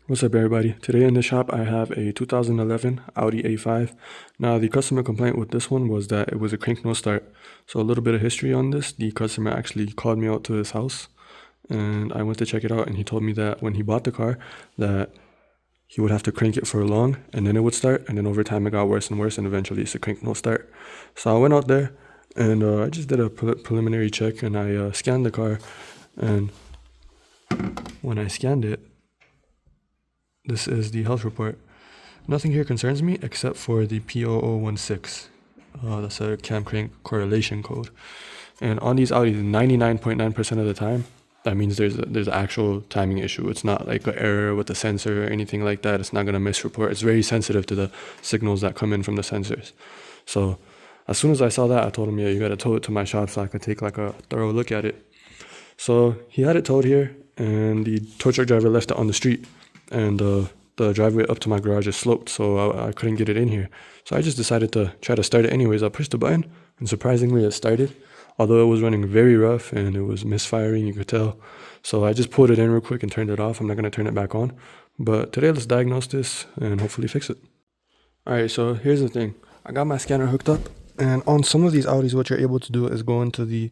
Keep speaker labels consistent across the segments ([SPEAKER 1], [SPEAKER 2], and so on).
[SPEAKER 1] What's up, everybody? Today in the shop I have a 2011 Audi A5. Now the customer complaint with this one was that it was a crank no start. So a little bit of history on this. The customer actually called me out to his house and I went to check it out, and he told me that when he bought the car that he would have to crank it for long and then it would start, and then over time it got worse and worse and eventually it's a crank no start. So I went out there and I just did a preliminary check, and I scanned the car, and when I scanned it, this is the health report. Nothing here concerns me except for the P0016. That's a cam crank correlation code. And on these Audis, 99.9% of the time, that means there's an actual timing issue. It's not like an error with the sensor or anything like that. It's not going to misreport. It's very sensitive to the signals that come in from the sensors. So as soon as I saw that, I told him, yeah, you got to tow it to my shop so I could take like a thorough look at it. So he had it towed here, and the tow truck driver left it on the street, and the driveway up to my garage is sloped, so I couldn't get it in here. So I just decided to try to start it anyways. I pushed the button, and surprisingly it started, although it was running very rough and it was misfiring, you could tell. So I just pulled it in real quick and turned it off. I'm not going to turn it back on. But today let's diagnose this and hopefully fix it. Alright, so here's the thing. I got my scanner hooked up, and on some of these Audis what you're able to do is go into the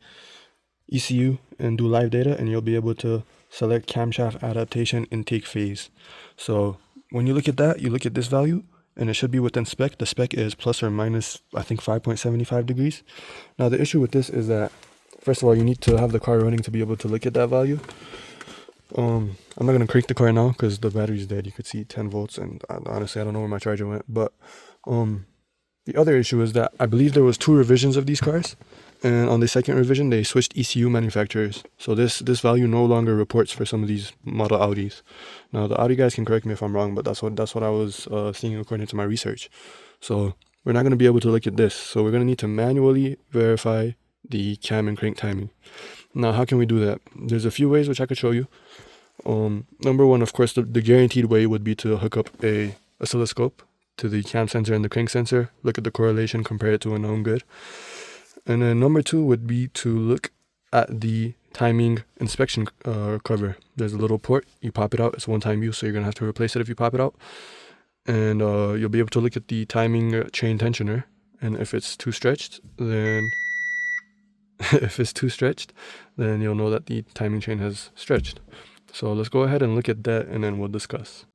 [SPEAKER 1] ECU and do live data, and you'll be able to select camshaft adaptation intake phase. So when you look at that, you look at this value and it should be within spec. The spec is plus or minus, I think, 5.75 degrees. Now the issue with this is that, first of all, you need to have the car running to be able to look at that value. I'm not going to crank the car now because the battery's dead. You could see 10 volts, and honestly I don't know where my charger went. But the other issue is that I believe there was 2 revisions of these cars, and on the second revision they switched ECU manufacturers. So this value no longer reports for some of these model Audis. Now the Audi guys can correct me if I'm wrong, but that's what I was seeing according to my research. So we're not going to be able to look at this. So we're going to need to manually verify the cam and crank timing. Now how can we do that? There's a few ways which I could show you. Number one, of course, the guaranteed way would be to hook up a oscilloscope to the cam sensor and the crank sensor, look at the correlation, compare it to a known good. And then number 2 would be to look at the timing inspection cover. There's a little port, you pop it out, it's one-time use, so you're gonna have to replace it if you pop it out. And you'll be able to look at the timing chain tensioner, and if it's too stretched, then you'll know that the timing chain has stretched. So let's go ahead and look at that, and then we'll discuss.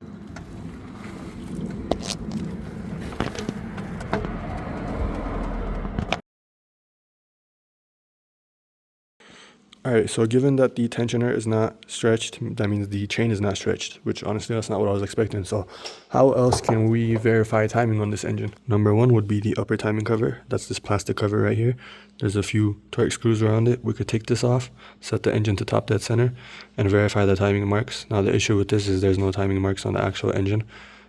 [SPEAKER 1] Alright, so given that the tensioner is not stretched, that means the chain is not stretched, which honestly that's not what I was expecting. So how else can we verify timing on this engine? Number 1 would be the upper timing cover. That's this plastic cover right here. There's a few Torx screws around it. We could take this off, set the engine to top dead center, and verify the timing marks. Now the issue with this is there's no timing marks on the actual engine.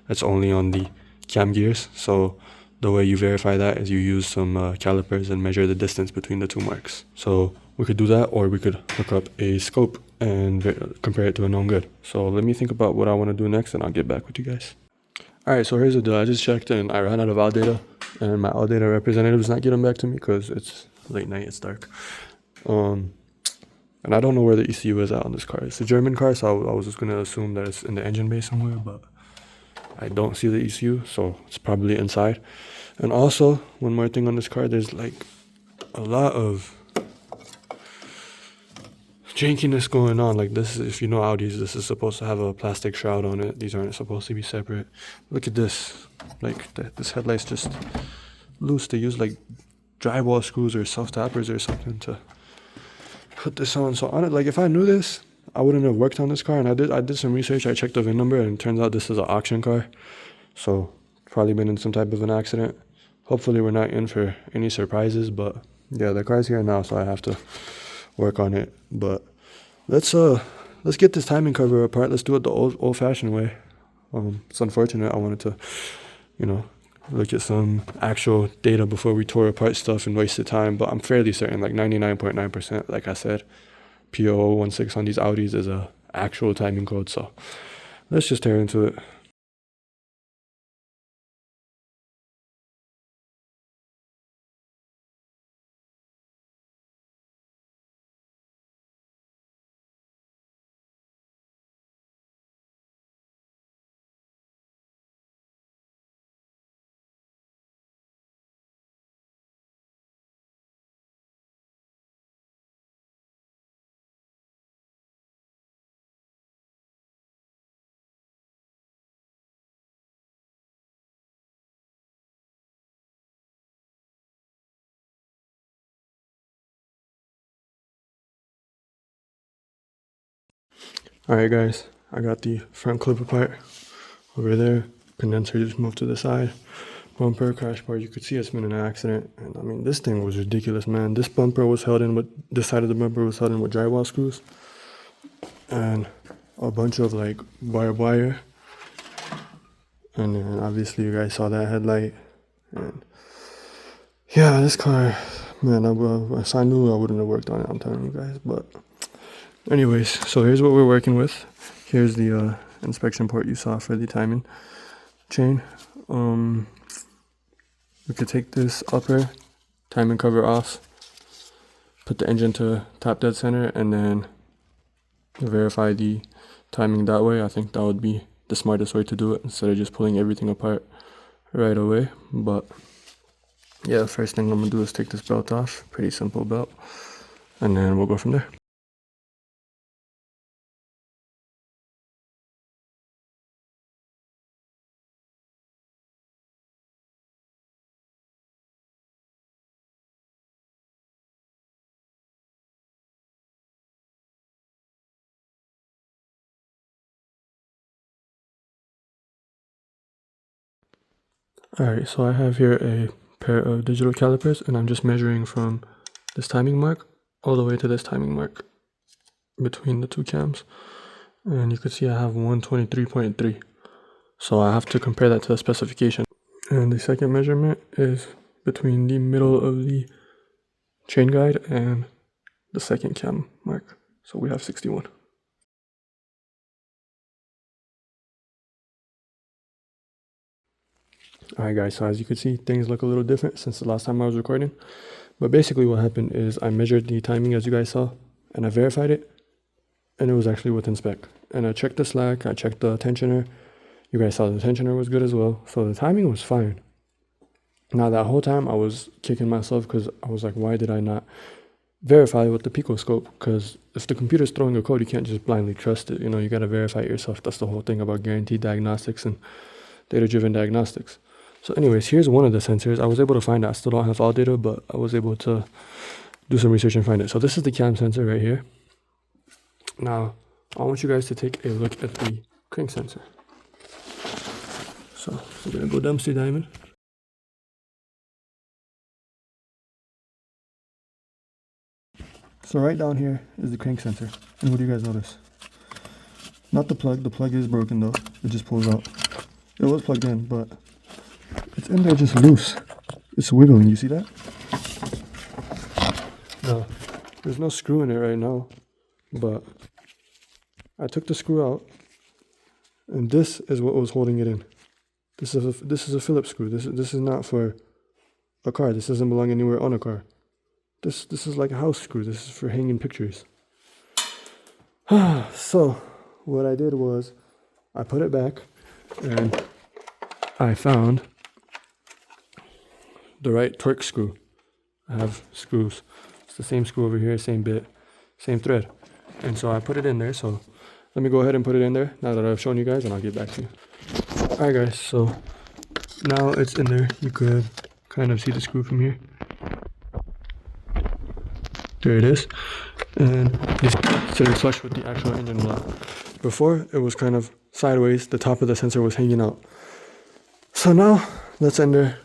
[SPEAKER 1] It's only on the cam gears. So the way you verify that is you use some calipers and measure the distance between the 2 marks. So we could do that, or we could hook up a scope and compare it to a known good. So let me think about what I want to do next, and I'll get back with you guys. Alright, so here's the deal. I just checked and I ran out of out data, and my out data representative is not getting back to me because it's late night, it's dark. And I don't know where the ECU is at on this car. It's a German car, so I was just going to assume that it's in the engine bay somewhere, but I don't see the ECU, so it's probably inside. And also, one more thing on this car, there's like a lot of jankiness going on. Like this, if you know Audis, this is supposed to have a plastic shroud on it. These aren't supposed to be separate. Look at this. Like this headlight's just loose. They use like drywall screws or self-tappers or something to put this on. So on it, like if I knew this, I wouldn't have worked on this car. And I did some research. I checked the VIN number, and it turns out this is an auction car. So probably been in some type of an accident. Hopefully we're not in for any surprises, but yeah, the car's here now, so I have to work on it. But let's get this timing cover apart. Let's do it the old-fashioned way. It's unfortunate. I wanted to, look at some actual data before we tore apart stuff and wasted time, but I'm fairly certain, like 99.9%, like I said, P0016 on these Audis is a actual timing code. So let's just tear into it. Alright guys, I got the front clip apart over there. Condenser just moved to the side. Bumper, crash bar, you could see it's been in an accident. And I mean, this thing was ridiculous, man. This bumper was held in with, this side of the bumper was held in with drywall screws. And a bunch of like barbed wire. And then obviously you guys saw that headlight. And yeah, this car, man, if I knew I wouldn't have worked on it, I'm telling you guys. But anyways, so here's what we're working with. Here's the inspection port you saw for the timing chain. We could take this upper timing cover off, put the engine to top dead center, and then verify the timing that way. I think that would be the smartest way to do it instead of just pulling everything apart right away. But yeah, first thing I'm gonna do is take this belt off. Pretty simple belt, and then we'll go from there. Alright, so I have here a pair of digital calipers, and I'm just measuring from this timing mark all the way to this timing mark between the two cams. And you can see I have 123.3. So I have to compare that to the specification. And the second measurement is between the middle of the chain guide and the second cam mark. So we have 61. Alright guys, so as you can see, things look a little different since the last time I was recording. But basically what happened is I measured the timing as you guys saw, and I verified it, and it was actually within spec. And I checked the slack, I checked the tensioner. You guys saw the tensioner was good as well. So the timing was fine. Now that whole time I was kicking myself because I was like, why did I not verify with the picoscope? Because if the computer's throwing a code, you can't just blindly trust it. You know, you got to verify it yourself. That's the whole thing about guaranteed diagnostics and data-driven diagnostics. So anyways, here's one of the sensors. I was able to find it. I still don't have all data, but I was able to do some research and find it. So this is the cam sensor right here. Now, I want you guys to take a look at the crank sensor. So we're going to go dumpster diving. So right down here is the crank sensor. And what do you guys notice? Not the plug. The plug is broken though. It just pulls out. It was plugged in, but it's in there just loose. It's wiggling. You see that? No, there's no screw in it right now. But I took the screw out, and this is what was holding it in. This is a Phillips screw. This is not for a car. This doesn't belong anywhere on a car. This is like a house screw. This is for hanging pictures. So what I did was I put it back, and I found the right torque screw. I have screws. It's the same screw over here, same bit, same thread. And so I put it in there. So let me go ahead and put it in there now that I've shown you guys, and I'll get back to you. Alright guys, so now it's in there. You could kind of see the screw from here. There it is. And it's sitting flush with the actual engine block. Before, it was kind of sideways. The top of the sensor was hanging out. So now, let's enter.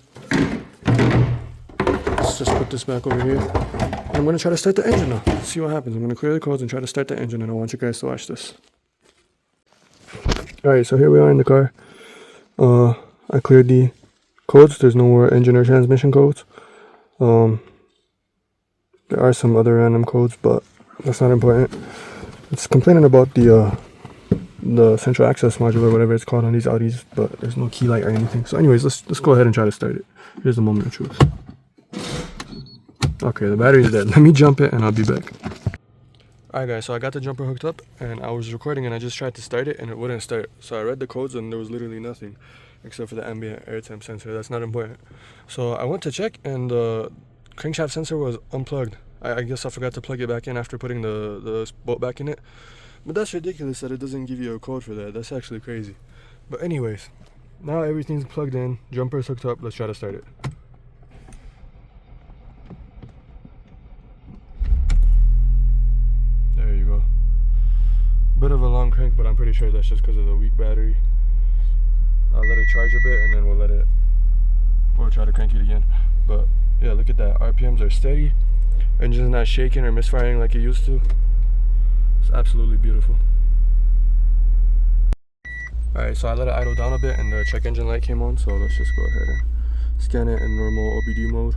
[SPEAKER 1] Let's just put this back over here. I'm going to try to start the engine now. See what happens. I'm going to clear the codes and try to start the engine, and I want you guys to watch this. Alright, so here we are in the car. I cleared the codes. There's no more engine or transmission codes. There are some other random codes, but that's not important. It's complaining about the central access module or whatever it's called on these Audis, but there's no key light or anything. So anyways, let's go ahead and try to start it. Here's the moment of truth. Okay, the battery's dead. Let me jump it and I'll be back. Alright guys, so I got the jumper hooked up and I was recording and I just tried to start it and it wouldn't start. So I read the codes and there was literally nothing except for the ambient air temp sensor. That's not important. So I went to check and the crankshaft sensor was unplugged. I guess I forgot to plug it back in after putting the bolt back in it. But that's ridiculous that it doesn't give you a code for that. That's actually crazy. But anyways, now everything's plugged in. Jumper's hooked up. Let's try to start it. There you go. Bit of a long crank, but I'm pretty sure that's just because of the weak battery. I'll let it charge a bit and then we'll try to crank it again. But yeah, look at that, RPMs are steady, engine's not shaking or misfiring like it used to. It's absolutely beautiful. Alright, so I let it idle down a bit and the check engine light came on, so let's just go ahead and scan it in normal OBD mode.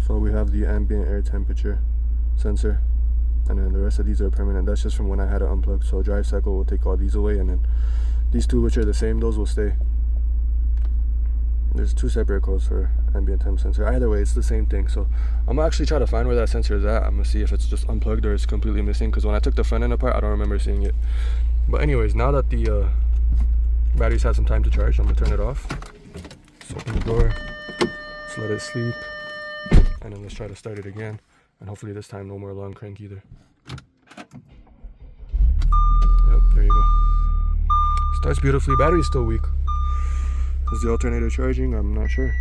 [SPEAKER 1] So we have the ambient air temperature sensor, and then the rest of these are permanent. That's just from when I had it unplugged. So drive cycle will take all these away, and then these two, which are the same, those will stay. There's two separate codes for ambient temp sensor. Either way, it's the same thing. So I'm gonna actually try to find where that sensor is at. I'm gonna see if it's just unplugged or it's completely missing, because when I took the front end apart, I don't remember seeing it. But anyways, now that the batteries had some time to charge, I'm gonna turn it off. Just open the door, just let it sleep, and then let's try to start it again. And hopefully this time no more long crank either. Yep, there you go. Starts beautifully. Battery's still weak. Is the alternator charging? I'm not sure.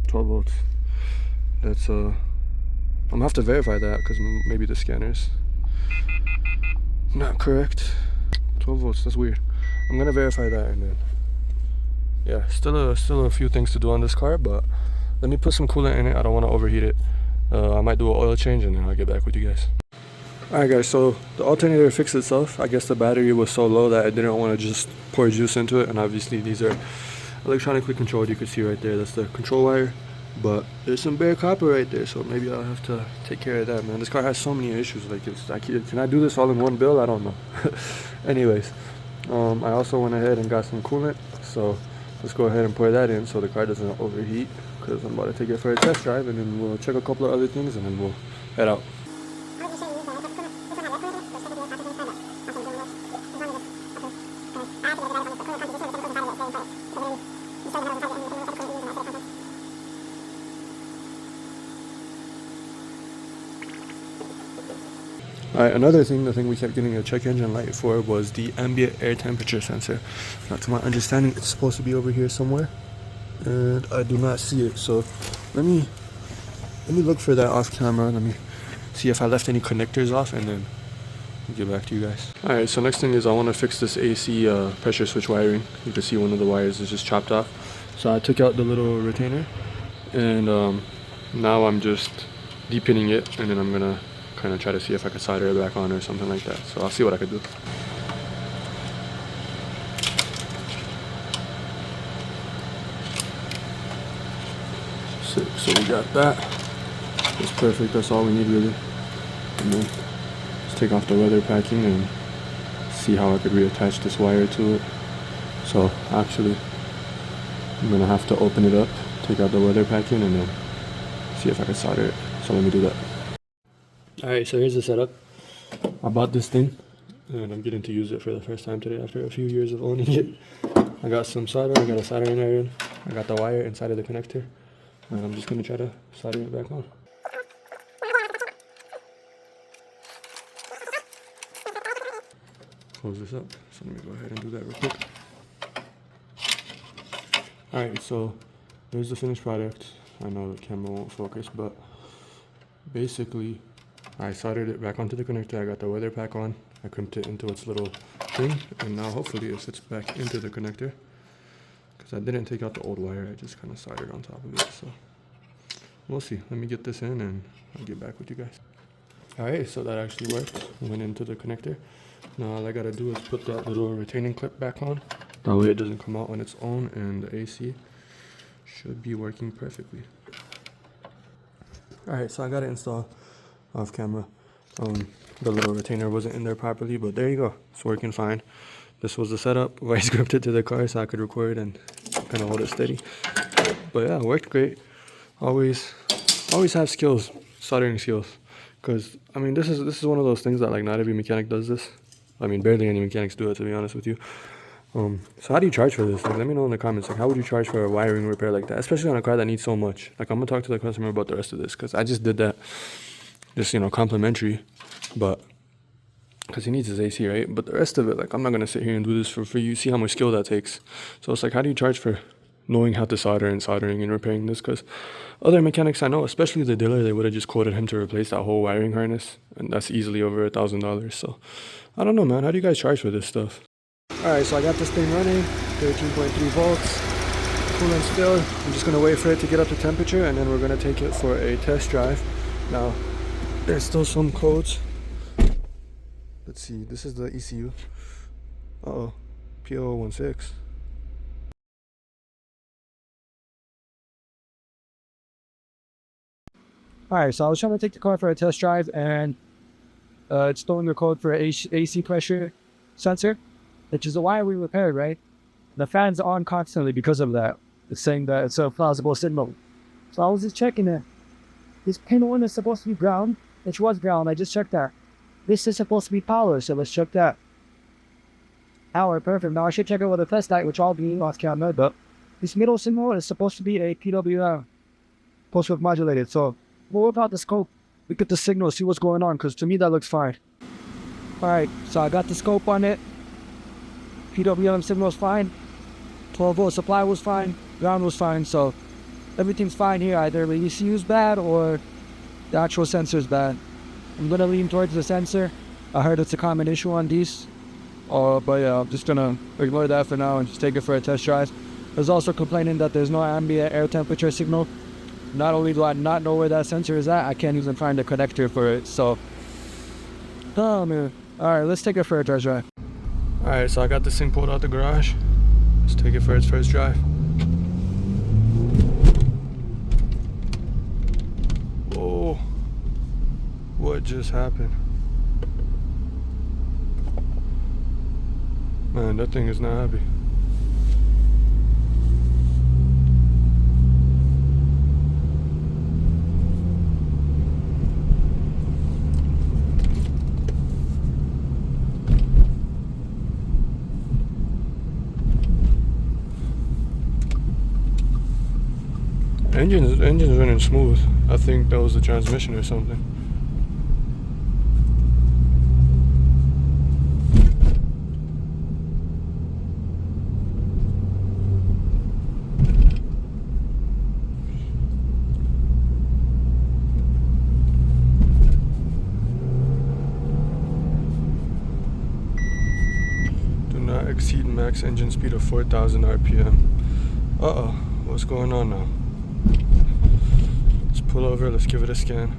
[SPEAKER 1] 12 volts. That's I'm gonna have to verify that, because maybe the scanner's not correct. 12 volts, that's weird. I'm gonna verify that, and then yeah, still a few things to do on this car, but let me put some coolant in it. I don't want to overheat it. I might do an oil change and then I'll get back with you guys. Alright guys, so the alternator fixed itself. I guess the battery was so low that I didn't want to just pour juice into it, and obviously these are electronically controlled. You can see right there, that's the control wire, but there's some bare copper right there, so maybe I'll have to take care of that, man. This car has so many issues. Like, can I do this all in one bill? I don't know. Anyways, I also went ahead and got some coolant, so let's go ahead and pour that in so the car doesn't overheat, because I'm about to take it for a test drive, and then we'll check a couple of other things, and then we'll head out. Alright, another thing, the thing we kept getting a check engine light for was the ambient air temperature sensor. Now, to my understanding, it's supposed to be over here somewhere, and I do not see it. So let me look for that off camera. Let me see if I left any connectors off, and then I'll get back to you guys. Alright, so next thing is I want to fix this AC pressure switch wiring. You can see one of the wires is just chopped off. So I took out the little retainer, and now I'm just depinning it, and then I'm gonna kind of try to see if I could solder it back on or something like that. So I'll see what I could do. So we got that. It's perfect. That's all we need really. And then let's take off the weather packing and see how I could reattach this wire to it. So actually, I'm gonna have to open it up, take out the weather packing, and then see if I can solder it. So let me do that. Alright, so here's the setup. I bought this thing, and I'm getting to use it for the first time today after a few years of owning it. I got some solder, I got a soldering iron, I got the wire inside of the connector, and I'm just going to try to solder it back on. Close this up, so let me go ahead and do that real quick. Alright, so there's the finished product. I know the camera won't focus, but basically I soldered it back onto the connector. I got the weather pack on, I crimped it into its little thing, and now hopefully it fits back into the connector, because I didn't take out the old wire, I just kind of soldered on top of it. So we'll see. Let me get this in and I'll get back with you guys. Alright, so that actually worked. Went into the connector. Now all I gotta do is put that little retaining clip back on, that way it doesn't come out on its own, and the AC should be working perfectly. Alright, so I got it installed off camera. The little retainer wasn't in there properly, but there you go. It's working fine. This was the setup. Vice gripped it to the car so I could record and kind of hold it steady. But yeah, it worked great. Always have skills, soldering skills. Because, I mean, this is one of those things that, like, not every mechanic does this. I mean, barely any mechanics do it, to be honest with you. So how do you charge for this? Like, let me know in the comments. Like, how would you charge for a wiring repair like that? Especially on a car that needs so much. Like, I'm going to talk to the customer about the rest of this, because I just did that. Just, you know, complimentary. But, because he needs his AC, right? But the rest of it, like, I'm not going to sit here and do this for free. You see how much skill that takes. So it's like, how do you charge for knowing how to solder and soldering and repairing this, because other mechanics I know, especially the dealer, they would have just quoted him to replace that whole wiring harness, and that's easily over $1,000. So I don't know, man. How do you guys charge for this stuff? Alright, so I got this thing running, 13.3 volts, coolant's filled. I'm just gonna wait for it to get up to temperature, and then we're gonna take it for a test drive. Now, there's still some codes. Let's see, this is the ECU. Uh-oh, P0016.
[SPEAKER 2] Alright, so I was trying to take the car for a test drive, and it's throwing the code for AC pressure sensor, which is the wire we repaired, right? The fan's on constantly because of that. It's saying that it's a plausible signal. So I was just checking it. This pin 1 is supposed to be ground, which was ground. I just checked that. This is supposed to be power, so let's check that. Power, perfect. Now I should check it with a test light, which I'll be off camera, but this middle signal is supposed to be a PWM, pulse width modulated. So we'll whip out the scope, look at the signal, see what's going on, because to me that looks fine. Alright, so I got the scope on it. PWM signal is fine. 12 volt supply was fine. Ground was fine. So everything's fine here. Either the ECU is bad or the actual sensor is bad. I'm going to lean towards the sensor. I heard it's a common issue on these. But yeah, I'm just going to ignore that for now and just take it for a test drive. There's also complaining that there's no ambient air temperature signal. Not only do I not know where that sensor is at, I can't even find the connector for it. So, oh man. Alright, let's take it for a test drive.
[SPEAKER 1] Alright, so I got this thing pulled out the garage. Let's take it for its first drive. Whoa. What just happened? Man, that thing is not happy. Engine's running smooth. I think that was the transmission or something. Do not exceed max engine speed of 4,000 RPM. Uh-oh, what's going on now? Let's pull over, let's give it a scan.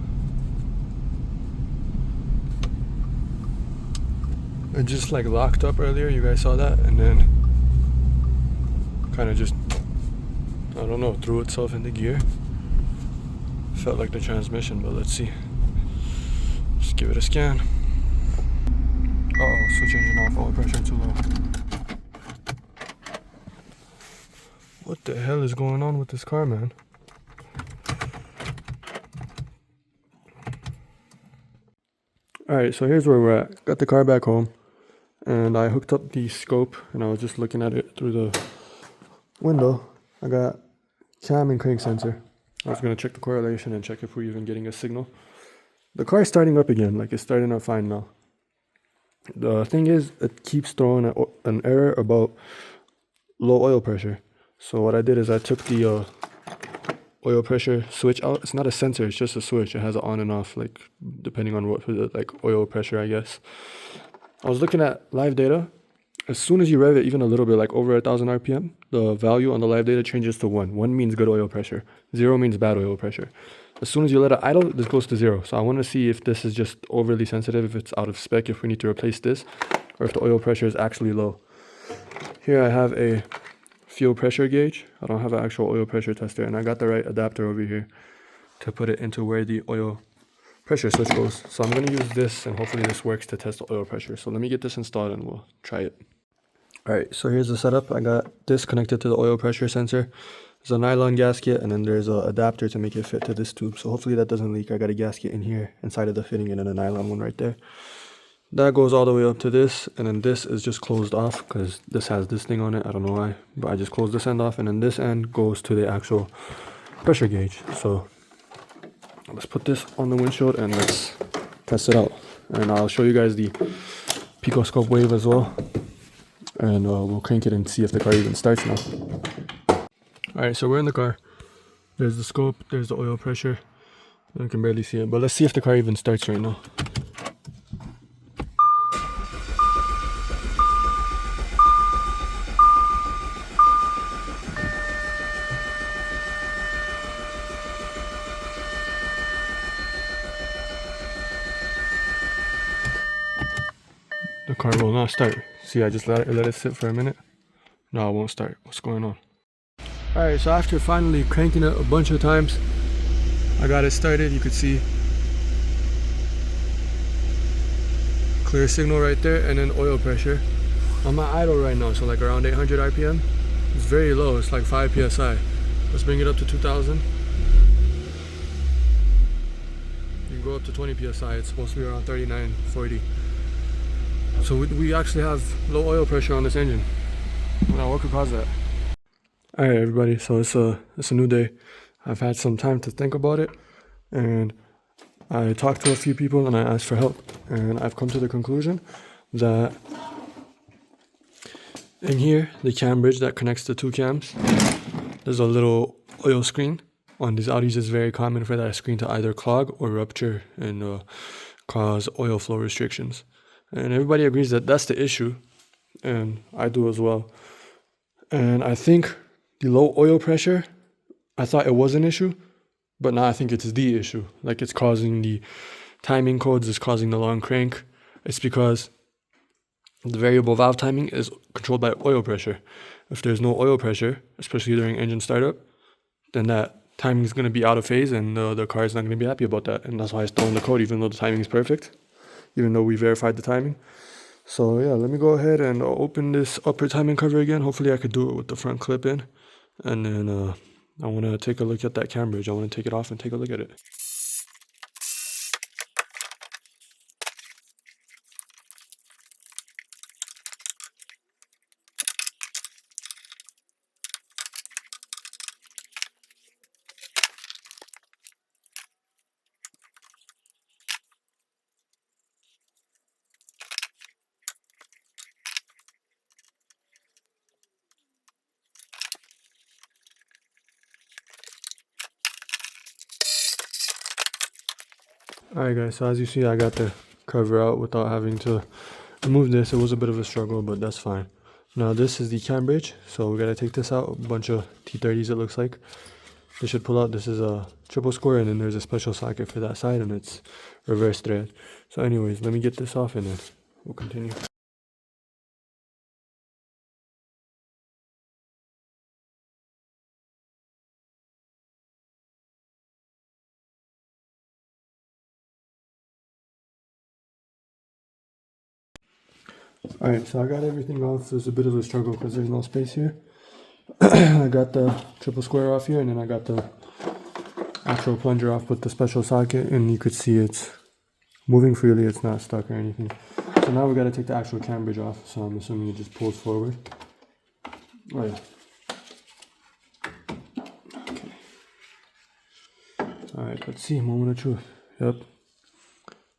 [SPEAKER 1] It just like locked up earlier, you guys saw that, and then kind of just, I don't know, threw itself into gear. Felt like the transmission, but let's see. Let's give it a scan. Uh-oh, switch engine off, oil pressure too low. What the hell is going on with this car, man? Alright, so here's where we're at. Got the car back home, and I hooked up the scope, and I was just looking at it through the window. I got cam and crank sensor. I was going to check the correlation and check if we're even getting a signal. The car is starting up again, like it's starting up fine now. The thing is, it keeps throwing an error about low oil pressure. So what I did is I took the oil pressure switch out. It's not a sensor, it's just a switch. It has an on and off, like depending on what, like oil pressure, I guess. I was looking at live data. As soon as you rev it even a little bit, like over 1,000 RPM, the value on the live data changes to 1. 1 means good oil pressure. 0 means bad oil pressure. As soon as you let it idle, this goes to 0. So I want to see if this is just overly sensitive, if it's out of spec, if we need to replace this, or if the oil pressure is actually low. Here I have a fuel pressure gauge. I don't have an actual oil pressure tester, and I got the right adapter over here to put it into where the oil pressure switch goes. So I'm going to use this, and hopefully this works to test the oil pressure. So let me get this installed and we'll try it. Alright, so here's the setup. I got this connected to the oil pressure sensor. There's a nylon gasket, and then there's an adapter to make it fit to this tube. So hopefully that doesn't leak. I got a gasket in here inside of the fitting, and then a nylon one right there. That goes all the way up to this, and then this is just closed off because this has this thing on it. I don't know why, but I just closed this end off, and then this end goes to the actual pressure gauge. So let's put this on the windshield and let's test it out. And I'll show you guys the picoscope wave as well, and we'll crank it and see if the car even starts now. Alright, so we're in the car. There's the scope, there's the oil pressure. I can barely see it, but let's see if the car even starts right now. The car will not start. See, I just let it sit for a minute. No, it won't start. What's going on? Alright, so after finally cranking it a bunch of times, I got it started. You could see clear signal right there, and then oil pressure. I'm at idle right now, so like around 800 RPM. It's very low, it's like 5 PSI. Let's bring it up to 2000. You can go up to 20 PSI, it's supposed to be around 39, 40. So we actually have low oil pressure on this engine. Now what could cause that? Alright everybody, so it's a new day. I've had some time to think about it, and I talked to a few people and I asked for help, and I've come to the conclusion that in here, the cam bridge that connects the two cams, there's a little oil screen. On these Audis, it's very common for that screen to either clog or rupture and cause oil flow restrictions. And everybody agrees that that's the issue, and I do as well. And I think the low oil pressure, I thought it was an issue, but now I think it's the issue. Like, it's causing the timing codes, it's causing the long crank. It's because the variable valve timing is controlled by oil pressure. If there's no oil pressure, especially during engine startup, then that timing is going to be out of phase, and the car is not going to be happy about that. And that's why I stole the code, even though the timing is perfect, even though we verified the timing. So yeah, let me go ahead and open this upper timing cover again. Hopefully I could do it with the front clip in. And then I want to take a look at that cam bridge. I want to take it off and take a look at it. Alright guys, so as you see, I got the cover out without having to remove this. It was a bit of a struggle, but that's fine. Now this is the cam bridge, so we gotta take this out. A bunch of T30s, it looks like. This should pull out. This is a triple square, and then there's a special socket for that side, and it's reverse thread. So anyways, let me get this off and then we'll continue. Alright, so I got everything off. There's a bit of a struggle because there's no space here. I got the triple square off here, and then I got the actual plunger off with the special socket, and you could see it's moving freely. It's not stuck or anything. So now we got to take the actual cam bridge off, so I'm assuming it just pulls forward. Oh yeah. Okay. Alright, let's see. Moment of truth. Yep. You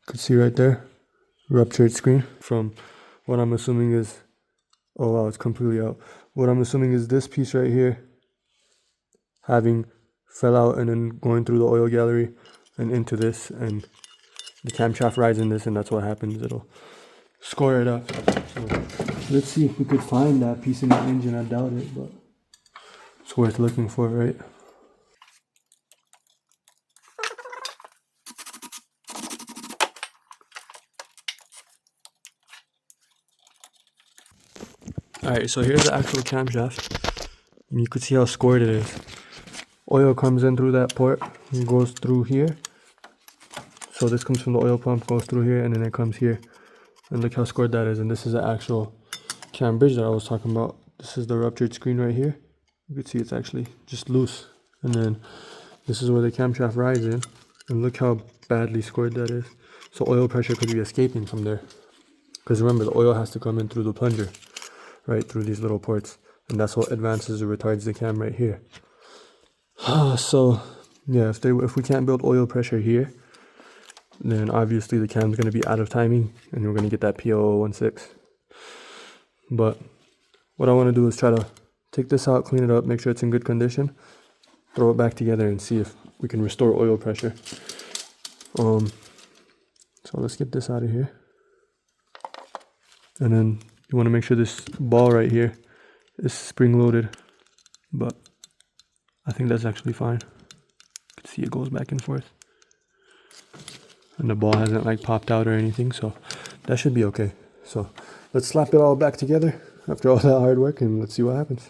[SPEAKER 1] could see right there, ruptured screen from what I'm assuming is, oh wow, it's completely out. What I'm assuming is this piece right here having fell out and then going through the oil gallery and into this, and the camshaft rides in this, and that's what happens. It'll score it up. So let's see if we could find that piece in the engine. I doubt it, but it's worth looking for, right? Alright, so here's the actual camshaft, and you could see how scored it is. Oil comes in through that port and goes through here. So this comes from the oil pump, goes through here, and then it comes here. And look how scored that is. And this is the actual cam bridge that I was talking about. This is the ruptured screen right here. You can see it's actually just loose. And then this is where the camshaft rides in. And look how badly scored that is. So oil pressure could be escaping from there. Because remember, the oil has to come in through the plunger, right through these little ports. And that's what advances or retards the cam right here. So yeah, if we can't build oil pressure here, then obviously the cam's going to be out of timing, and we're going to get that P0016. But what I want to do is try to take this out, clean it up, make sure it's in good condition, throw it back together and see if we can restore oil pressure. So let's get this out of here. And then you want to make sure this ball right here is spring loaded, but I think that's actually fine. You can see it goes back and forth. And the ball hasn't like popped out or anything, so that should be okay. So let's slap it all back together after all that hard work and let's see what happens.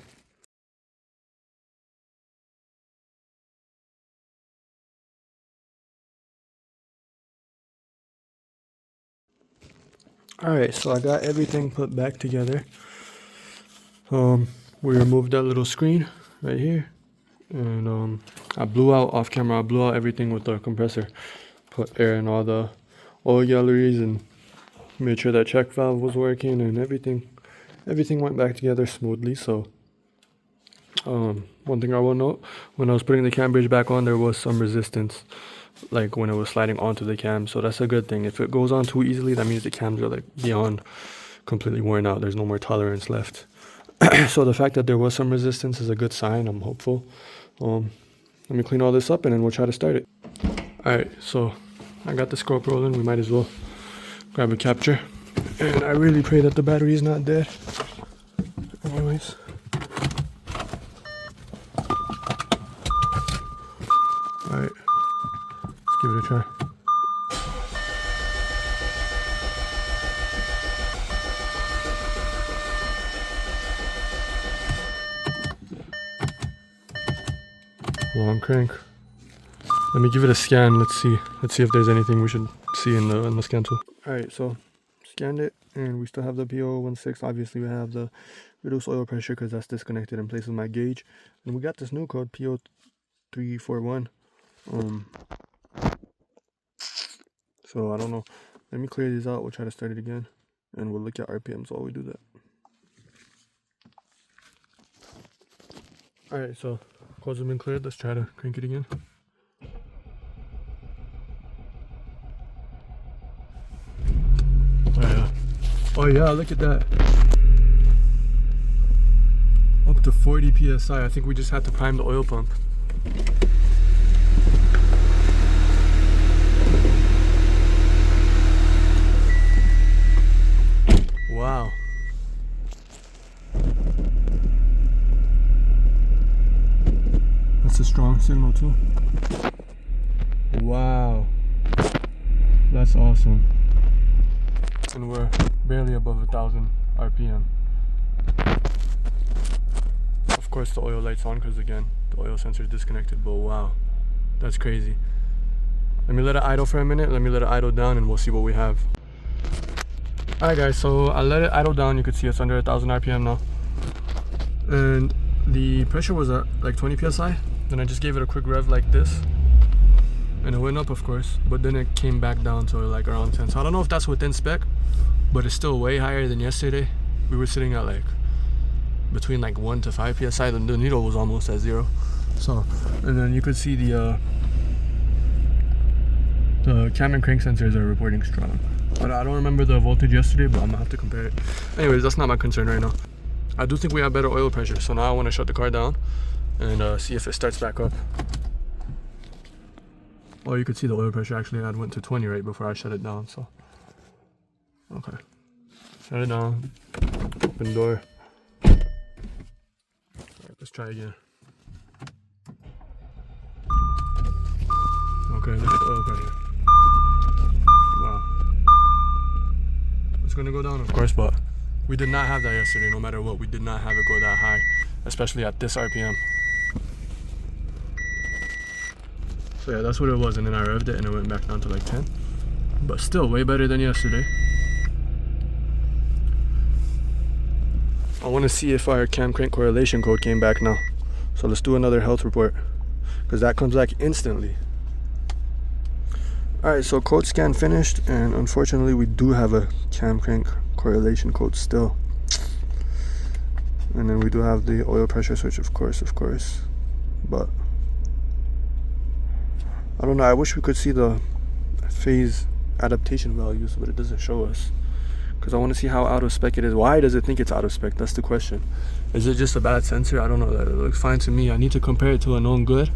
[SPEAKER 1] Alright, so I got everything put back together. We removed that little screen right here, and I blew out off camera. I blew out everything with the compressor, put air in all the oil galleries, and made sure that check valve was working, and everything went back together smoothly. So one thing I will note, when I was putting the cam bridge back on, there was some resistance, like when it was sliding onto the cam. So that's a good thing. If it goes on too easily, that means the cams are like beyond completely worn out. There's no more tolerance left. So the fact that there was some resistance is a good sign. I'm hopeful. Let me clean all this up and then we'll try to start it. Alright, so I got the scope rolling. We might as well grab a capture. And I really pray that the battery is not dead. Anyways. Alright, let's give it a try. Long crank. Let me give it a scan. Let's see if there's anything we should see in the scan tool. Alright, so scanned it and we still have the P0016. Obviously we have the reduce oil pressure because that's disconnected in place with my gauge. And we got this new code, P0341. So I don't know. Let me clear these out. We'll try to start it again. And we'll look at RPMs while we do that. Alright, so codes have been cleared. Let's try to crank it again. Oh yeah, look at that. Up to 40 PSI. I think we just had to prime the oil pump. Wow. That's a strong signal too. Wow. That's awesome. And we're barely above 1,000 RPM. Of course the oil light's on because again, the oil sensor is disconnected, but wow, that's crazy. Let me let it idle for a minute. Let me let it idle down and we'll see what we have. Alright guys, so I let it idle down. You can see it's under 1,000 RPM now. And the pressure was at like 20 PSI. Then I just gave it a quick rev like this. And it went up, of course, but then it came back down to like around 10. So I don't know if that's within spec, but it's still way higher than yesterday. We were sitting at like between like 1 to 5 PSI. The needle was almost at 0. So, and then you could see the cam and crank sensors are reporting strong. But I don't remember the voltage yesterday, but I'm gonna have to compare it. Anyways, that's not my concern right now. I do think we have better oil pressure, so now I want to shut the car down and see if it starts back up. Oh, you could see the oil pressure actually had went to 20 right before I shut it down, so. Okay. Shut it down. Open door. Alright, let's try again. Okay, look at the oil pressure. Wow. It's gonna go down, of course, but we did not have that yesterday. No matter what, we did not have it go that high, especially at this RPM. So yeah, that's what it was, and then I revved it and it went back down to like 10. But still way better than yesterday. I want to see if our cam crank correlation code came back now. So let's do another health report, because that comes back instantly. Alright, so code scan finished, and unfortunately we do have a cam crank correlation code still. And then we do have the oil pressure switch, of course. But I don't know, I wish we could see the phase adaptation values, but it doesn't show us because I want to see how out of spec it is. Why does it think it's out of spec? That's the question. Is it just a bad sensor? I don't know. That it looks fine to me. I need to compare it to a known good,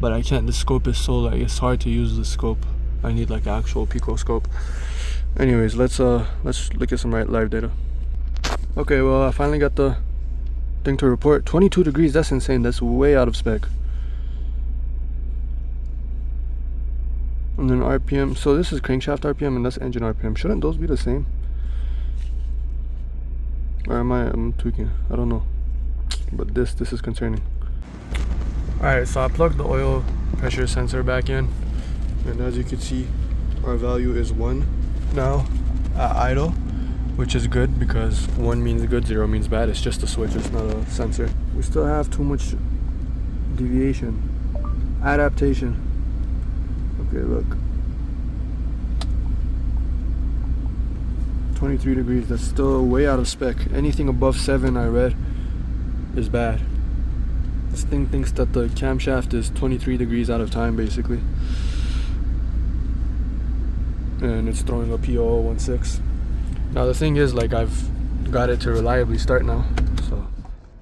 [SPEAKER 1] but I can't. The scope is so like it's hard to use the scope. I need like actual pico scope. Anyways, let's look at some live data. Okay, well I finally got the thing to report. 22 degrees. That's insane. That's way out of spec. And then RPM. So this is crankshaft RPM and that's engine RPM. Shouldn't those be the same? Or I'm tweaking? I don't know. But this is concerning. Alright, so I plugged the oil pressure sensor back in, and as you can see, our value is 1 now at idle, which is good because 1 means good, 0 means bad. It's just a switch, it's not a sensor. We still have too much deviation. Adaptation. Okay, look. 23 degrees, that's still way out of spec. Anything above 7 I read is bad. This thing thinks that the camshaft is 23 degrees out of time basically. And it's throwing a P0016. Now the thing is, like, I've got it to reliably start now. So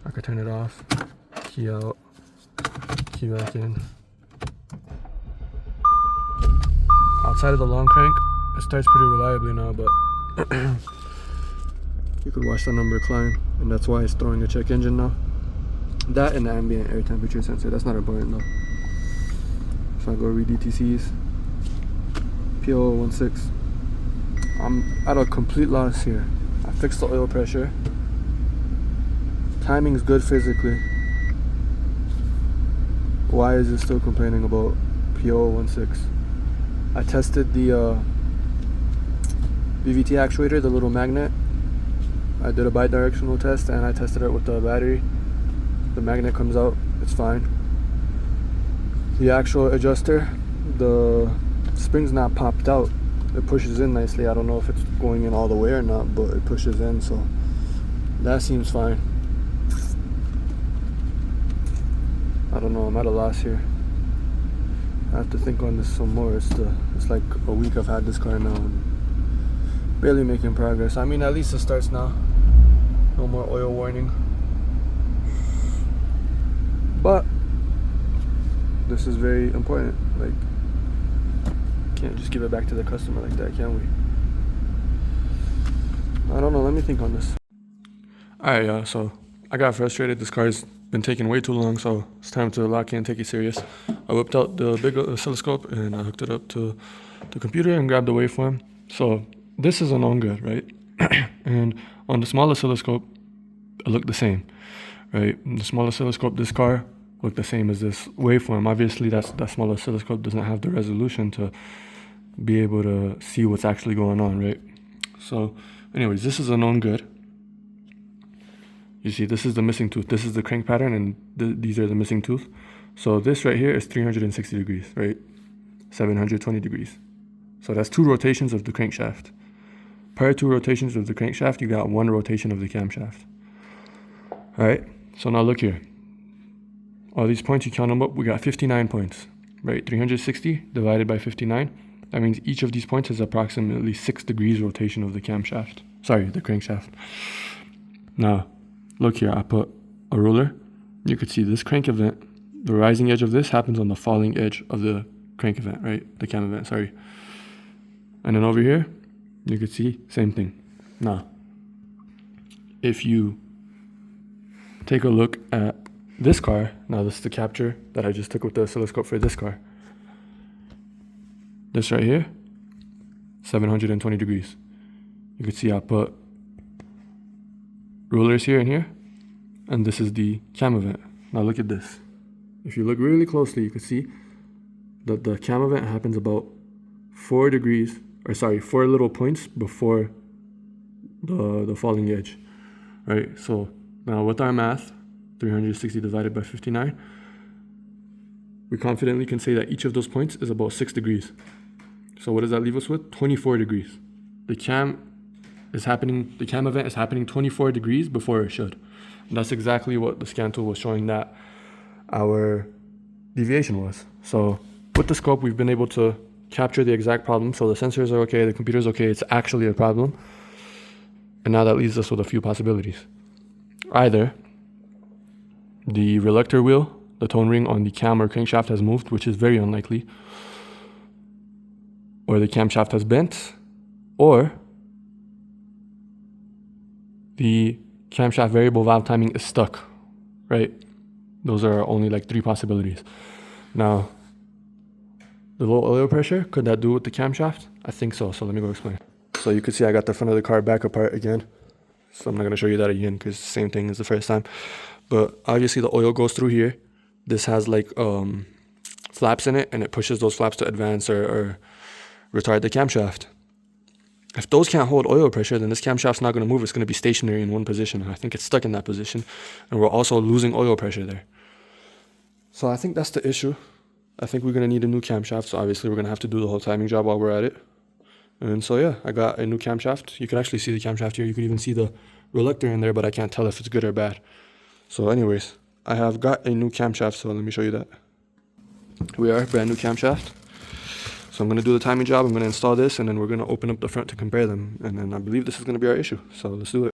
[SPEAKER 1] I could turn it off, key out, key back in. Outside of the long crank, it starts pretty reliably now, but you could watch the number climb, and that's why it's throwing a check engine now. That and the ambient air temperature sensor, that's not important though. So I go read DTCs. P0016. I'm at a complete loss here. I fixed the oil pressure. Timing's good physically. Why is it still complaining about P0016? I tested the VVT actuator, the little magnet. I did a bi-directional test and I tested it with the battery. The magnet comes out, it's fine. The actual adjuster, the spring's not popped out. It pushes in nicely. I don't know if it's going in all the way or not, but it pushes in, so that seems fine. I don't know, I'm at a loss here. I have to think on this some more. It's like a week I've had this car now and barely making progress. I mean, at least it starts now. No more oil warning. But this is very important. Like, can't just give it back to the customer like that, can we? I don't know, let me think on this. Alright, so I got frustrated. This car's been taking way too long, so it's time to lock in, take it serious. I whipped out the big oscilloscope and I hooked it up to the computer and grabbed the waveform. So this is a known good, right? And on the small oscilloscope, it looked the same, right? The small oscilloscope, this car looked the same as this waveform. Obviously, that small oscilloscope doesn't have the resolution to be able to see what's actually going on, right? So anyways, this is a known good. You see, this is the missing tooth. This is the crank pattern, and these are the missing tooth. So this right here is 360 degrees, right? 720 degrees. So that's 2 rotations of the crankshaft. Per 2 rotations of the crankshaft, you got 1 rotation of the camshaft. All right, so now look here. All these points, you count them up, we got 59 points, right? 360 divided by 59. That means each of these points is approximately 6 degrees rotation of the camshaft. Sorry, the crankshaft. Now, look here, I put a ruler. You could see this crank event, the rising edge of this happens on the falling edge of the crank event, right? The cam event, sorry. And then over here, you could see, same thing. Now, if you take a look at this car, now this is the capture that I just took with the oscilloscope for this car. This right here, 720 degrees. You can see I put rulers here and here, and this is the cam event. Now look at this. If you look really closely, you can see that the cam event happens about 4 degrees, or sorry, 4 little points before the falling edge, right? So now with our math, 360 divided by 59, we confidently can say that each of those points is about 6 degrees. So what does that leave us with? 24 degrees. The cam event is happening 24 degrees before it should. And that's exactly what the scan tool was showing that our deviation was. So with the scope, we've been able to capture the exact problem. So the sensors are okay, the computer's okay, it's actually a problem. And now that leaves us with a few possibilities. Either the reluctor wheel, the tone ring on the cam or crankshaft has moved, which is very unlikely, or the camshaft has bent, or the camshaft variable valve timing is stuck, right? Those are only like 3 possibilities. Now, the low oil pressure, could that do with the camshaft? I think so, so let me go explain. So you can see I got the front of the car back apart again. So I'm not gonna show you that again because same thing as the first time. But obviously the oil goes through here. This has like flaps in it, and it pushes those flaps to advance or retard the camshaft. If those can't hold oil pressure, then this camshaft's not gonna move. It's gonna be stationary in one position. And I think it's stuck in that position. And we're also losing oil pressure there. So I think that's the issue. I think we're gonna need a new camshaft. So obviously we're gonna have to do the whole timing job while we're at it. And so yeah, I got a new camshaft. You can actually see the camshaft here. You could even see the reluctor in there, but I can't tell if it's good or bad. So anyways, I have got a new camshaft, so let me show you that. We are brand new camshaft. So I'm gonna do the timing job. I'm gonna install this, and then we're gonna open up the front to compare them. And then I believe this is gonna be our issue. So let's do it.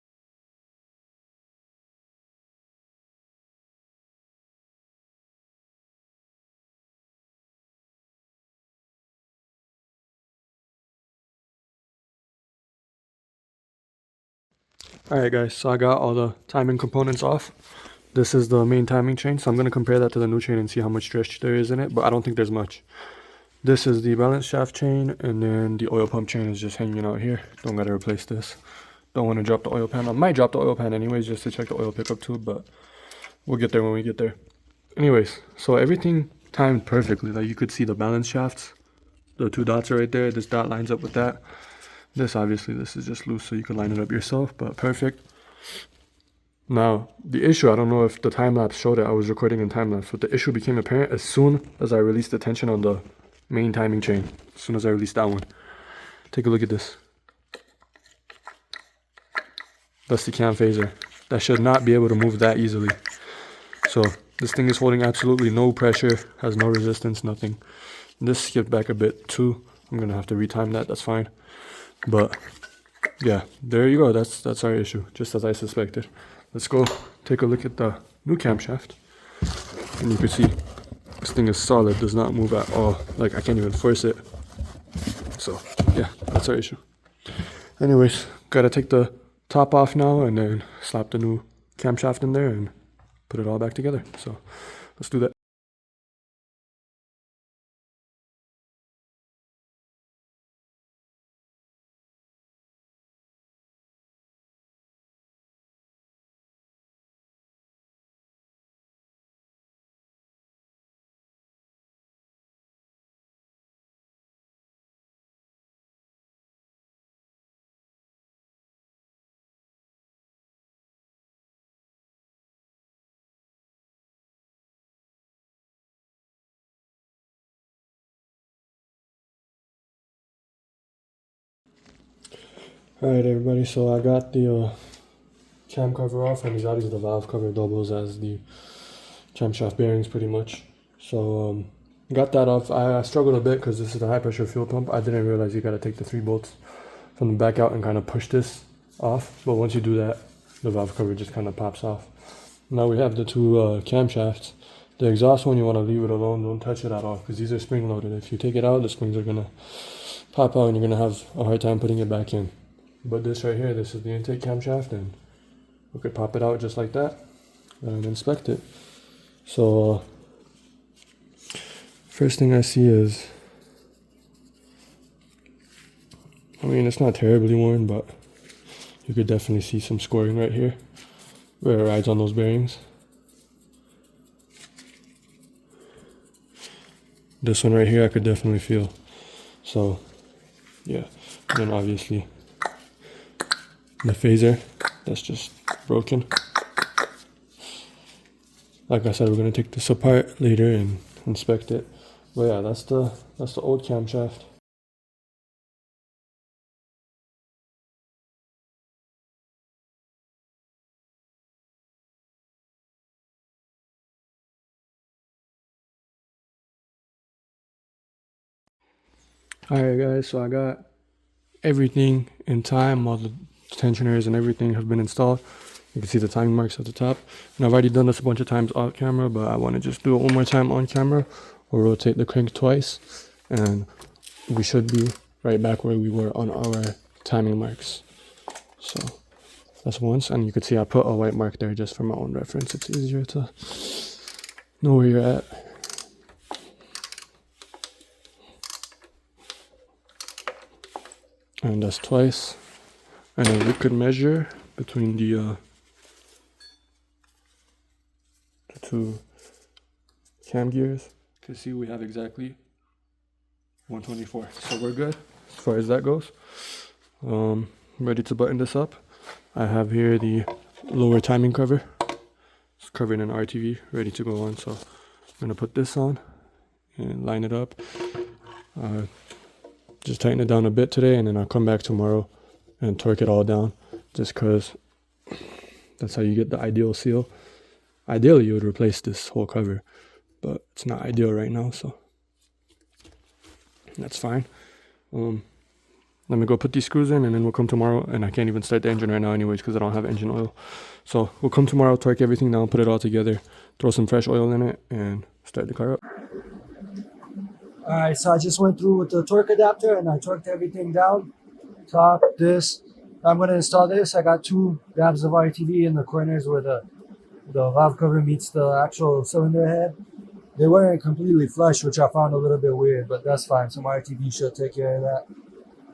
[SPEAKER 1] Alright guys, so I got all the timing components off. This is the main timing chain, so I'm going to compare that to the new chain and see how much stretch there is in it, but I don't think there's much. This is the balance shaft chain, and then the oil pump chain is just hanging out here. Don't gotta replace this. Don't want to drop the oil pan. I might drop the oil pan anyways just to check the oil pickup tube, but we'll get there when we get there. Anyways, so everything timed perfectly. Like you could see the balance shafts. The 2 dots are right there. This dot lines up with that. This obviously, this is just loose, so you can line it up yourself, but perfect. Now, the issue, I don't know if the time-lapse showed it. I was recording in time-lapse, but the issue became apparent as soon as I released the tension on the main timing chain. As soon as I released that one. Take a look at this. That's the cam phaser. That should not be able to move that easily. So, this thing is holding absolutely no pressure, has no resistance, nothing. This skipped back a bit too. I'm gonna have to retime that, that's fine. But yeah, there you go. That's our issue, just as I suspected. Let's go take a look at the new camshaft, and you can see this thing is solid, does not move at all. Like I can't even force it. So yeah, that's our issue. Anyways, gotta take the top off now and then slap the new camshaft in there and put it all back together. So let's do that. Alright everybody, so I got the cam cover off, and these Audis, the valve cover doubles as the camshaft bearings pretty much. So got that off. I struggled a bit because this is a high pressure fuel pump. I didn't realize you gotta take the 3 bolts from the back out and kind of push this off. But once you do that, the valve cover just kind of pops off. Now we have the 2 camshafts. The exhaust one, you want to leave it alone. Don't touch it at all because these are spring loaded. If you take it out, the springs are gonna pop out and you're gonna have a hard time putting it back in. But this right here, this is the intake camshaft, and we could pop it out just like that and inspect it. So first thing I see is, I mean, it's not terribly worn, but you could definitely see some scoring right here where it rides on those bearings. This one right here I could definitely feel. So yeah, and then obviously the phaser, that's just broken. Like I said, we're gonna take this apart later and inspect it. But yeah, that's the old camshaft. Alright guys, so I got everything in time, all the tensioners and everything have been installed. You can see the timing marks at the top. And I've already done this a bunch of times off camera, but I want to just do it one more time on camera. We'll rotate the crank twice, and we should be right back where we were on our timing marks. So that's once, and you can see I put a white mark there just for my own reference. It's easier to know where you're at. And that's twice. And then we could measure between the two cam gears. You can see we have exactly 124. So we're good as far as that goes. Ready to button this up. I have here the lower timing cover. It's covered in RTV, ready to go on. So I'm gonna put this on and line it up. Just tighten it down a bit today, and then I'll come back tomorrow and torque it all down, just because that's how you get the ideal seal. Ideally, you would replace this whole cover, but it's not ideal right now, so that's fine. Let me go put these screws in, and then we'll come tomorrow. And I can't even start the engine right now anyways because I don't have engine oil. So we'll come tomorrow, torque everything down, put it all together, throw some fresh oil in it, and start the car up.
[SPEAKER 2] Alright, so I just went through with the torque adapter and I torqued everything down. Top, this. I'm going to install this. I got 2 dabs of RTV in the corners where the valve cover meets the actual cylinder head. They weren't completely flush, which I found a little bit weird, but that's fine. Some RTV should take care of that.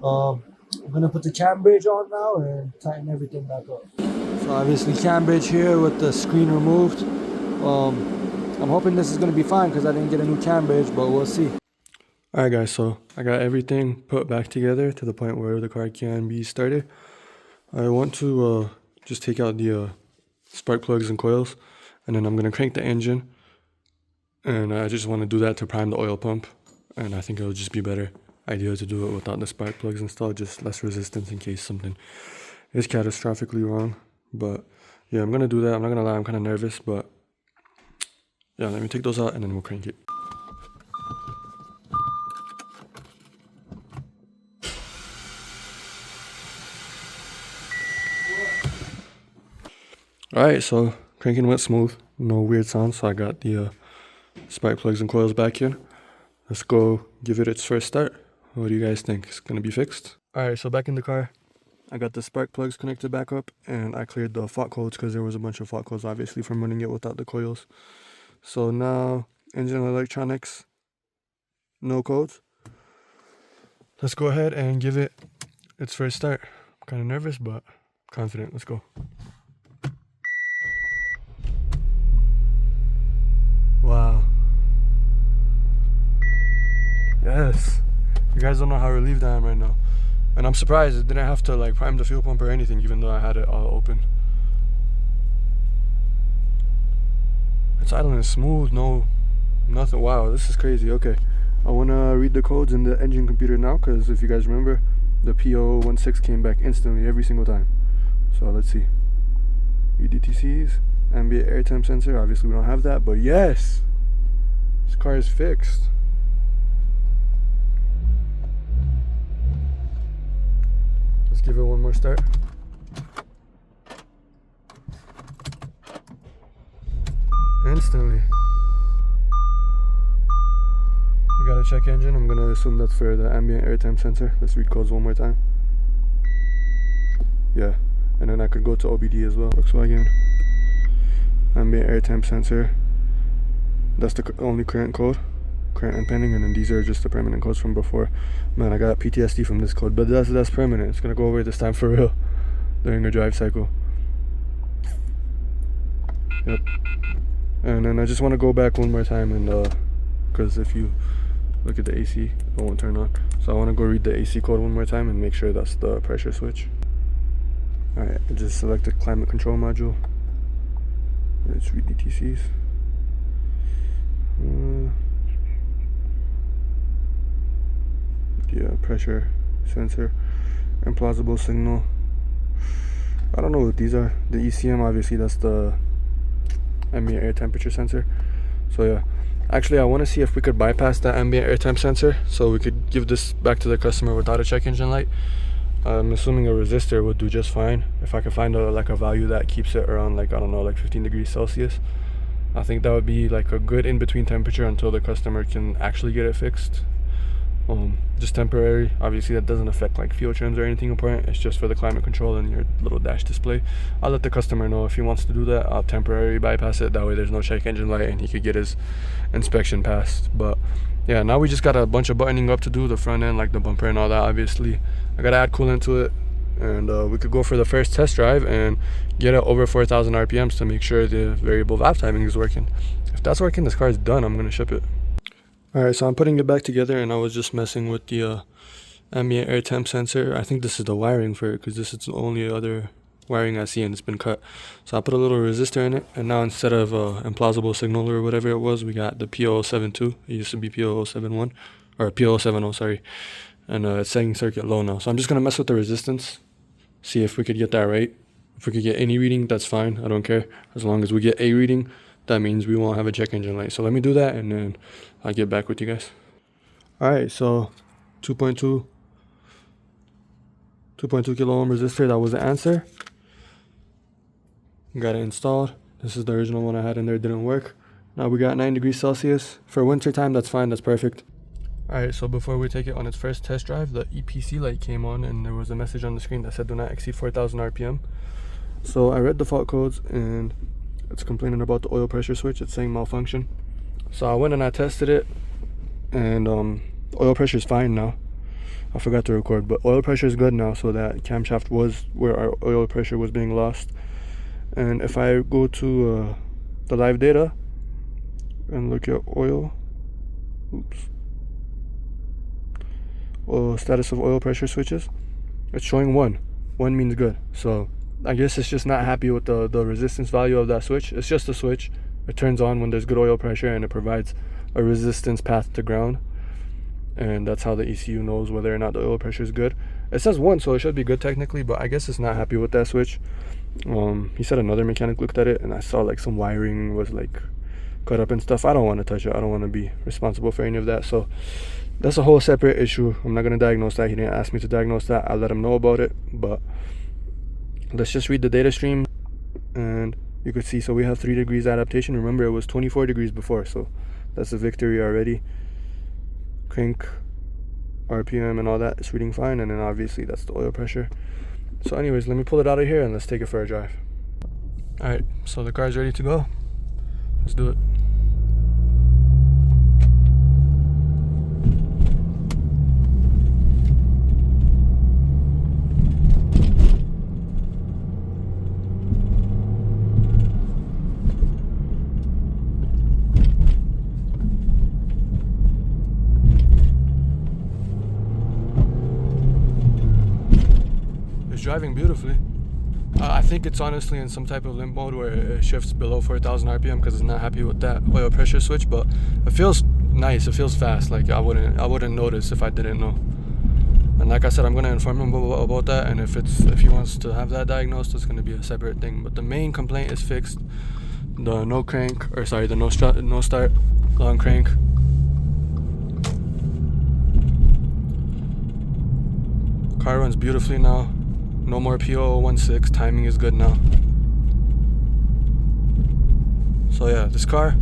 [SPEAKER 2] I'm going to put the cam bridge on now and tighten everything back up. So obviously cam bridge here with the screen removed. I'm hoping this is going to be fine because I didn't get a new cam bridge, but we'll see.
[SPEAKER 1] Alright guys, so I got everything put back together to the point where the car can be started. I want to just take out the spark plugs and coils, and then I'm going to crank the engine, and I just want to do that to prime the oil pump, and I think it'll just be better idea to do it without the spark plugs installed, just less resistance in case something is catastrophically wrong. But yeah, I'm going to do that. I'm not going to lie, I'm kind of nervous, but yeah, let me take those out and then we'll crank it. Alright, so cranking went smooth, no weird sounds, so I got the spark plugs and coils back in. Let's go give it its first start. What do you guys think? It's gonna be fixed? Alright, so back in the car, I got the spark plugs connected back up, and I cleared the fault codes because there was a bunch of fault codes obviously from running it without the coils. So now, engine electronics, no codes. Let's go ahead and give it its first start. I'm kind of nervous, but confident. Let's go. Wow. Yes. You guys don't know how relieved I am right now. And I'm surprised it didn't have to like prime the fuel pump or anything, even though I had it all open. It's idling smooth, no, nothing. Wow, this is crazy. Okay, I want to read the codes in the engine computer now, because if you guys remember, the P0016 came back instantly every single time. So let's see. EDTCs, ambient air temp sensor. Obviously we don't have that, but yes, this car is fixed. Let's give it one more start. Instantly. We got a check engine. I'm gonna assume that's for the ambient air temp sensor. Let's read codes one more time. Yeah, and then I could go to OBD as well. Volkswagen ambient air temp sensor. That's the only current code, current and pending, and then these are just the permanent codes from before. Man, I got PTSD from this code, but that's permanent. It's gonna go away this time for real during a drive cycle. Yep. And then I just want to go back one more time, and because if you look at the AC, it won't turn on. So I want to go read the AC code one more time and make sure that's the pressure switch. Alright, I just selected climate control module. Let's read DTCs. Yeah, pressure sensor, implausible signal. I don't know what these are. The ECM, obviously, that's the ambient air temperature sensor. So yeah, actually I want to see if we could bypass that ambient air temp sensor so we could give this back to the customer without a check engine light. I'm assuming a resistor would do just fine. If I could find a value that keeps it around like, I don't know, like 15 degrees Celsius, I think that would be like a good in-between temperature until the customer can actually get it fixed. Just temporary. Obviously that doesn't affect like fuel trims or anything important. It's just for the climate control and your little dash display. I'll let the customer know if he wants to do that. I'll temporarily bypass it. That way there's no check engine light and he could get his inspection passed. But yeah, now we just got a bunch of buttoning up to do, the front end, like the bumper and all that. Obviously I gotta add coolant to it, and we could go for the first test drive and get it over 4,000 RPMs to make sure the variable valve timing is working. If that's working, this car is done. I'm gonna ship it. Alright, so I'm putting it back together, and I was just messing with the ambient air temp sensor. I think this is the wiring for it, because this is the only other wiring I see, and it's been cut. So I put a little resistor in it, and now instead of implausible signal or whatever it was, we got the P0072. It used to be P0071, or P0070, sorry. And it's setting circuit low now. So I'm just going to mess with the resistance, see if we could get that right. If we could get any reading, that's fine. I don't care. As long as we get a reading, that means we won't have a check engine light. So let me do that, and then I'll get back with you guys. Alright, so 2.2 kilo ohm resistor, that was the answer. Got it installed. This is the original one I had in there, didn't work. Now we got 9 degrees Celsius. For winter time, that's fine, that's perfect. Alright, so before we take it on its first test drive, the EPC light came on and there was a message on the screen that said do not exceed 4,000 RPM. So I read the fault codes and it's complaining about the oil pressure switch. It's saying malfunction. So I went and I tested it, and oil pressure is fine now. I forgot to record, but oil pressure is good now, so that camshaft was where our oil pressure was being lost. And if I go to the live data and look at oil status of oil pressure switches, it's showing 1 means good. So I guess it's just not happy with the resistance value of that switch. It's just a switch. It turns on when there's good oil pressure, and it provides a resistance path to ground, and that's how the ECU knows whether or not the oil pressure is good. It says 1, so it should be good technically, but I guess it's not happy with that switch. He said another mechanic looked at it, and I saw like some wiring was like cut up and stuff. I don't want to touch it. I don't want to be responsible for any of that. So that's a whole separate issue. I'm not going to diagnose that. He didn't ask me to diagnose that. I let him know about it, but let's just read the data stream, and you could see, so we have 3 degrees adaptation. Remember, it was 24 degrees before, so that's a victory already. Crank, RPM and all that is reading fine, and then obviously that's the oil pressure. So anyways, let me pull it out of here and let's take it for a drive. Alright, so the car's ready to go. Let's do it. Driving beautifully. I think it's honestly in some type of limp mode where it shifts below 4,000 RPM because it's not happy with that oil pressure switch, but it feels nice. It feels fast. Like I wouldn't notice if I didn't know. And like I said, I'm gonna inform him about that, and if he wants to have that diagnosed, it's gonna be a separate thing. But the main complaint is fixed. The no start long crank. Car runs beautifully now. No more P0016, timing is good now. So yeah, this car,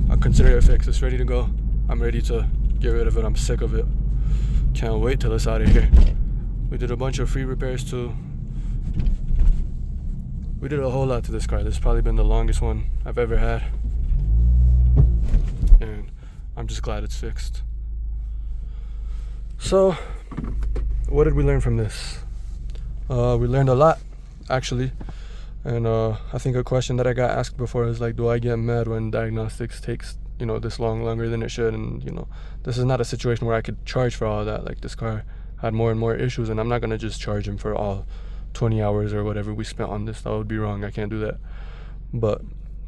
[SPEAKER 1] I consider it fixed. It's ready to go. I'm ready to get rid of it. I'm sick of it. Can't wait till it's out of here. We did a bunch of free repairs too. We did a whole lot to this car. This has probably been the longest one I've ever had. And I'm just glad it's fixed. So, what did we learn from this? We learned a lot, actually, and I think a question that I got asked before is like, do I get mad when diagnostics takes, this longer than it should? And this is not a situation where I could charge for all of that. Like, this car had more and more issues, and I'm not gonna just charge him for all 20 hours or whatever we spent on this. That would be wrong. I can't do that. But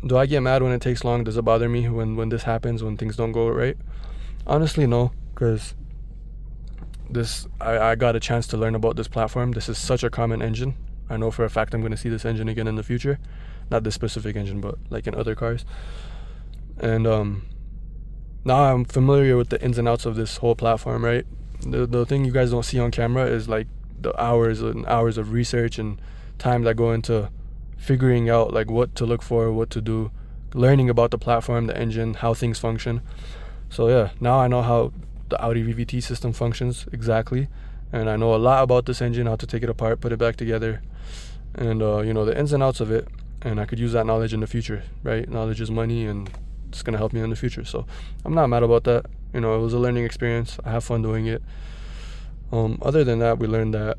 [SPEAKER 1] do I get mad when it takes long? Does it bother me when this happens, when things don't go right? Honestly, no, because I got a chance to learn about this platform. This is such a common engine. I know for a fact I'm going to see this engine again in the future. Not this specific engine, but like in other cars. And now I'm familiar with the ins and outs of this whole platform, right? The thing you guys don't see on camera is like the hours and hours of research and time that go into figuring out like what to look for, what to do, learning about the platform, the engine, how things function. So yeah, now I know how the Audi VVT system functions exactly, and I know a lot about this engine, how to take it apart, put it back together, and you know, the ins and outs of it. And I could use that knowledge in the future, right? Knowledge is money, and it's gonna help me in the future. So I'm not mad about that. You know, it was a learning experience. I have fun doing it. Other than that, we learned that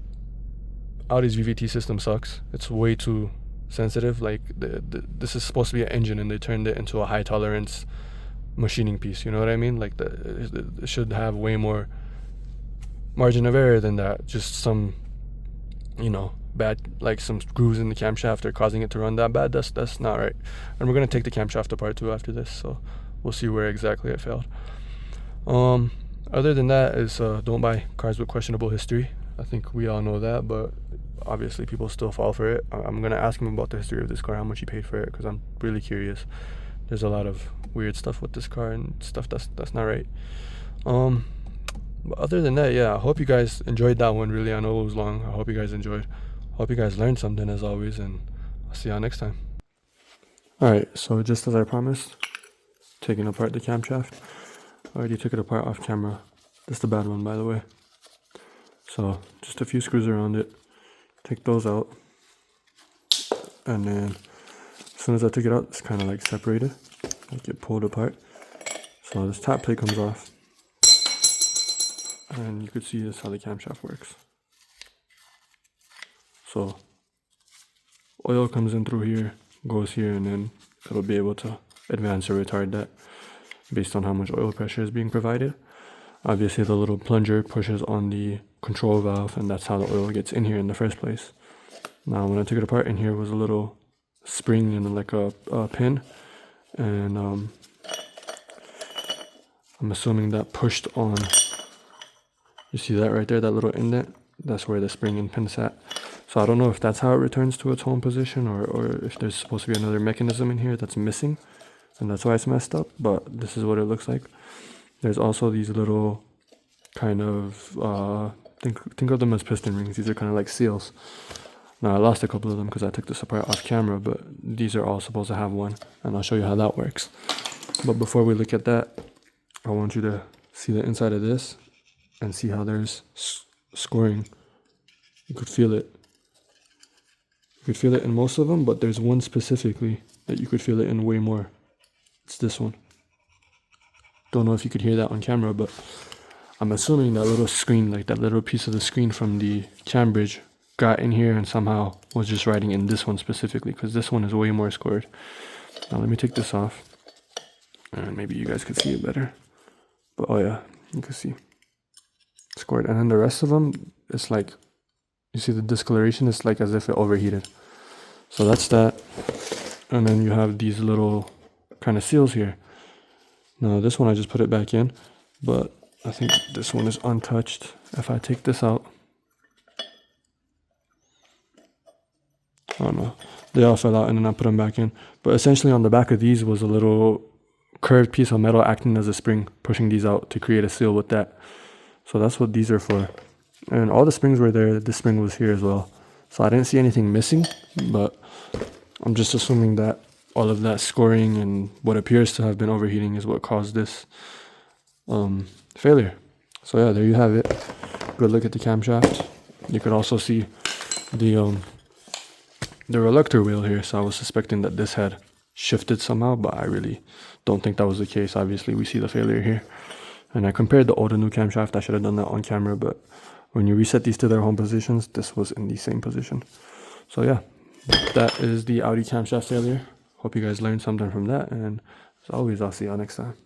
[SPEAKER 1] Audi's VVT system sucks. It's way too sensitive. Like this is supposed to be an engine, and they turned it into a high tolerance machining piece. You know what I mean? Like it should have way more margin of error than that. Just some, you know, bad, like some screws in the camshaft are causing it to run that bad. That's not right. And we're gonna take the camshaft apart too after this, so we'll see where exactly it failed. Other than that is don't buy cars with questionable history. I think we all know that, but obviously people still fall for it. I'm gonna ask him about the history of this car, how much he paid for it, because I'm really curious. There's a lot of weird stuff with this car and stuff that's not right. But other than that, yeah, I hope you guys enjoyed that one. Really, I know it was long. I hope you guys enjoyed. Hope you guys learned something as always, and I'll see y'all next time. Alright, so just as I promised, taking apart the camshaft. I already took it apart off camera. This is the bad one, by the way. So just a few screws around it. Take those out, and then as soon as I took it out, it's kind of like separated, like it pulled apart. So this top plate comes off, and you could see this how the camshaft works. So oil comes in through here, goes here, and then it'll be able to advance or retard that based on how much oil pressure is being provided. Obviously the little plunger pushes on the control valve, and that's how the oil gets in here in the first place. Now when I took it apart, in here was a little spring and like a pin, and I'm assuming that pushed on. You see that right there, that little indent? That's where the spring and pin sat. So I don't know if that's how it returns to its home position, or if there's supposed to be another mechanism in here that's missing, and that's why it's messed up, but this is what it looks like. There's also these little kind of, think of them as piston rings. These are kind of like seals. Now I lost a couple of them because I took this apart off camera, but these are all supposed to have one, and I'll show you how that works. But before we look at that, I want you to see the inside of this and see how there's scoring. You could feel it. You could feel it in most of them, but there's one specifically that you could feel it in way more. It's this one. Don't know if you could hear that on camera, but I'm assuming that little screen, like that little piece of the screen from the cam bridge, got in here and somehow was just riding in this one specifically, because this one is way more scored. Now let me take this off, and maybe you guys could see it better. But oh yeah, you can see scored. And then the rest of them, it's like, you see the discoloration, it's like as if it overheated. So that's that. And then you have these little kind of seals here. Now this one I just put it back in, but I think this one is untouched. If I take this out, I don't know, they all fell out, and then I put them back in. But essentially on the back of these was a little curved piece of metal acting as a spring, pushing these out to create a seal with that. So that's what these are for. And all the springs were there. This spring was here as well. So I didn't see anything missing, but I'm just assuming that all of that scoring and what appears to have been overheating is what caused this failure. So yeah, there you have it. Good look at the camshaft. You could also see the reluctor wheel here. So I was suspecting that this had shifted somehow, but I really don't think that was the case. Obviously we see the failure here, and I compared the old and new camshaft. I should have done that on camera, but when you reset these to their home positions, this was in the same position. So yeah, that is the Audi camshaft failure. Hope you guys learned something from that, and as always, I'll see y'all next time.